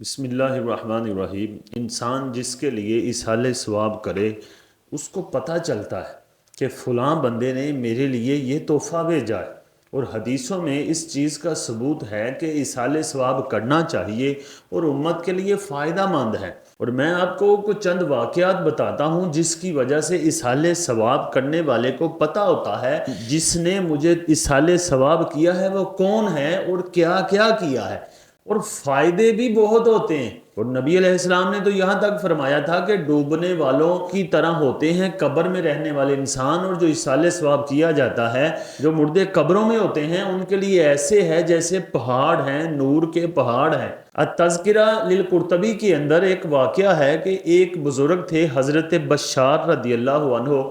بسم اللہ الرحمن الرحیم۔ انسان جس کے لیے اصحال ثواب کرے اس کو پتہ چلتا ہے کہ فلاں بندے نے میرے لیے یہ تحفہ بھیجا ہے، اور حدیثوں میں اس چیز کا ثبوت ہے کہ اصحال ثواب کرنا چاہیے اور امت کے لیے فائدہ مند ہے۔ اور میں آپ کو کچھ چند واقعات بتاتا ہوں جس کی وجہ سے اصحال ثواب کرنے والے کو پتہ ہوتا ہے جس نے مجھے اصحال ثواب کیا ہے وہ کون ہے اور کیا کیا کیا ہے، اور فائدے بھی بہت ہوتے ہیں۔ اور نبی علیہ السلام نے تو یہاں تک فرمایا تھا کہ ڈوبنے والوں کی طرح ہوتے ہیں قبر میں رہنے والے انسان، اور جو اصحال ثواب کیا جاتا ہے جو مردے قبروں میں ہوتے ہیں ان کے لیے ایسے ہے جیسے پہاڑ ہیں، نور کے پہاڑ ہیں۔ التذکرہ للقرطبی کے اندر ایک واقعہ ہے کہ ایک بزرگ تھے حضرت بشار رضی اللہ عنہ،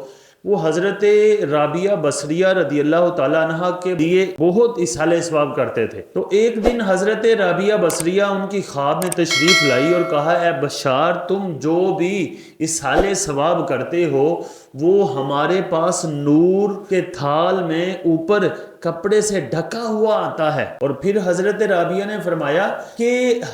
وہ حضرت رابعہ بصریہ رضی اللہ تعالیٰ عنہ کے لیے بہت اصحال ثواب کرتے تھے۔ تو ایک دن حضرت رابعہ بصریہ ان کی خواب میں تشریف لائی اور کہا، اے بشار، تم جو بھی اصحال ثواب کرتے ہو وہ ہمارے پاس نور کے تھال میں اوپر کپڑے سے ڈھکا ہوا آتا ہے۔ اور پھر حضرت رابعہ نے فرمایا کہ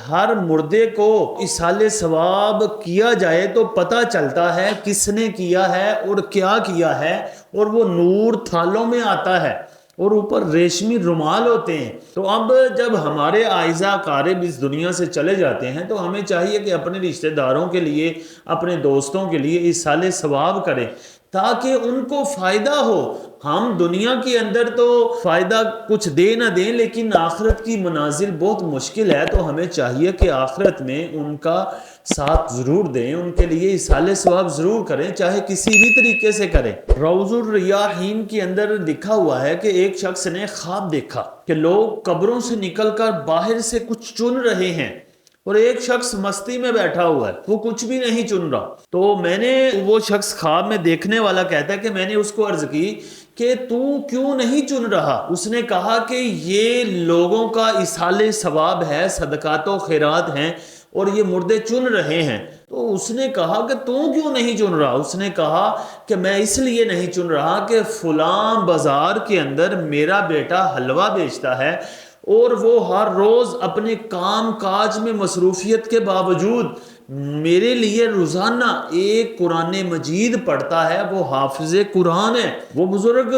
ہر مردے کو اصحال ثواب کیا جائے تو پتہ چلتا ہے کس نے کیا ہے اور کیا کیا ہے، اور وہ نور تھالوں میں آتا ہے اور اوپر ریشمی رومال ہوتے ہیں۔ تو اب جب ہمارے اعزاء اقارب اس دنیا سے چلے جاتے ہیں تو ہمیں چاہیے کہ اپنے رشتہ داروں کے لیے، اپنے دوستوں کے لیے اصحال ثواب کریں تاکہ ان کو فائدہ ہو۔ ہم دنیا کے اندر تو فائدہ کچھ دے نہ دیں لیکن آخرت کی منازل بہت مشکل ہے، تو ہمیں چاہیے کہ آخرت میں ان کا ساتھ ضرور دیں، ان کے لیے اصحال ثواب ضرور کریں، چاہے کسی بھی طریقے سے کریں۔ روض الریاحین کے اندر لکھا ہوا ہے کہ ایک شخص نے خواب دیکھا کہ لوگ قبروں سے نکل کر باہر سے کچھ چن رہے ہیں، اور ایک شخص مستی میں بیٹھا ہوا ہے، وہ کچھ بھی نہیں چن رہا۔ تو وہ شخص خواب میں دیکھنے والا کہتا ہے کہ میں نے اس کو عرض کی کہ تو کیوں نہیں چن رہا؟ اس نے کہا کہ یہ لوگوں کا اصحال ثواب ہے، صدقات و خیرات ہیں، اور یہ مردے چن رہے ہیں۔ تو اس نے کہا کہ تو کیوں نہیں چن رہا؟ اس نے کہا کہ میں اس لیے نہیں چن رہا کہ فلاں بازار کے اندر میرا بیٹا حلوہ بیچتا ہے، اور وہ ہر روز اپنے کام کاج میں مصروفیت کے باوجود میرے لیے روزانہ ایک قرآن مجید پڑھتا ہے، وہ حافظ قرآن ہے۔ وہ بزرگ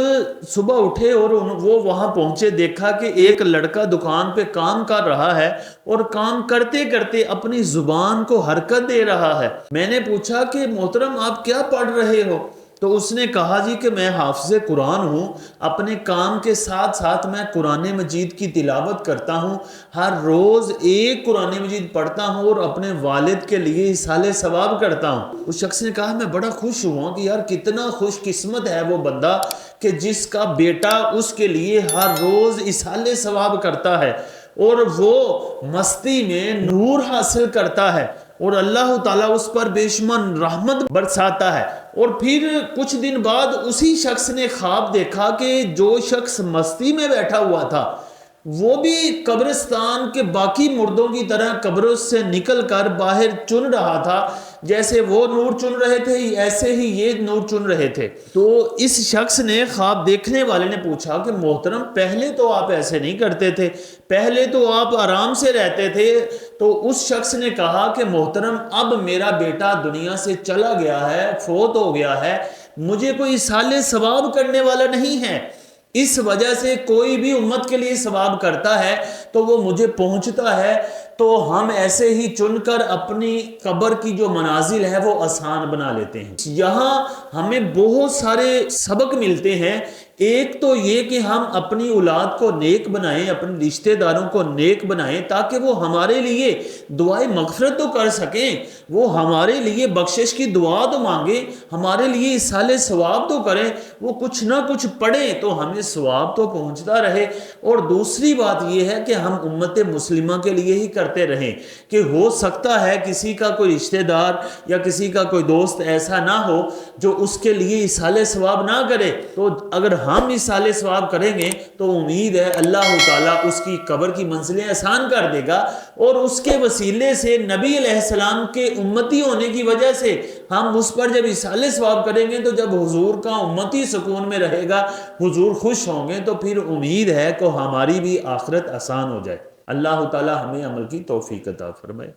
صبح اٹھے اور وہ وہاں پہنچے، دیکھا کہ ایک لڑکا دکان پہ کام کر رہا ہے اور کام کرتے کرتے اپنی زبان کو حرکت دے رہا ہے۔ میں نے پوچھا کہ محترم آپ کیا پڑھ رہے ہو؟ تو اس نے کہا جی کہ میں حافظ قرآن ہوں، اپنے کام کے ساتھ ساتھ میں قرآن مجید کی تلاوت کرتا ہوں، ہر روز ایک قرآن مجید پڑھتا ہوں اور اپنے والد کے لیے اصحال ثواب کرتا ہوں۔ اس شخص نے کہا میں بڑا خوش ہوا کہ یار کتنا خوش قسمت ہے وہ بندہ کہ جس کا بیٹا اس کے لیے ہر روز اصحال ثواب کرتا ہے اور وہ مستی میں نور حاصل کرتا ہے، اور اللہ تعالیٰ اس پر بے شمار رحمت برساتا ہے۔ اور پھر کچھ دن بعد اسی شخص نے خواب دیکھا کہ جو شخص مستی میں بیٹھا ہوا تھا وہ بھی قبرستان کے باقی مردوں کی طرح قبروں سے نکل کر باہر چن رہا تھا، جیسے وہ نور چن رہے تھے ایسے ہی یہ نور چن رہے تھے۔ تو اس شخص نے، خواب دیکھنے والے نے پوچھا کہ محترم پہلے تو آپ ایسے نہیں کرتے تھے، پہلے تو آپ آرام سے رہتے تھے۔ تو اس شخص نے کہا کہ محترم اب میرا بیٹا دنیا سے چلا گیا ہے، فوت ہو گیا ہے، مجھے کوئی اصحال ثواب کرنے والا نہیں ہے، اس وجہ سے کوئی بھی امت کے لیے ثواب کرتا ہے تو وہ مجھے پہنچتا ہے، تو ہم ایسے ہی چن کر اپنی قبر کی جو منازل ہے وہ آسان بنا لیتے ہیں۔ یہاں ہمیں بہت سارے سبق ملتے ہیں۔ ایک تو یہ کہ ہم اپنی اولاد کو نیک بنائیں، اپنے رشتہ داروں کو نیک بنائیں تاکہ وہ ہمارے لیے دعائیں مغفرت تو کر سکیں، وہ ہمارے لیے بخشش کی دعا تو مانگیں، ہمارے لیے اصحال ثواب تو کریں، وہ کچھ نہ کچھ پڑھیں تو ہمیں ثواب تو پہنچتا رہے۔ اور دوسری بات یہ ہے کہ ہم امت مسلمہ کے لیے ہی کرتے رہیں، کہ ہو سکتا ہے کسی کا کوئی رشتہ دار یا کسی کا کوئی دوست ایسا نہ ہو جو اس کے لیے اصحال ثواب نہ کرے، تو اگر ہم اصحال ثواب کریں گے تو امید ہے اللہ تعالیٰ اس کی قبر کی منزلیں آسان کر دے گا، اور اس کے وسیلے سے نبی علیہ السلام کے امتی ہونے کی وجہ سے ہم اس پر جب اصحال ثواب کریں گے تو جب حضور کا امتی سکون میں رہے گا، حضور خوش ہوں گے، تو پھر امید ہے کہ ہماری بھی آخرت آسان ہو جائے۔ اللہ تعالیٰ ہمیں عمل کی توفیق عطا فرمائے۔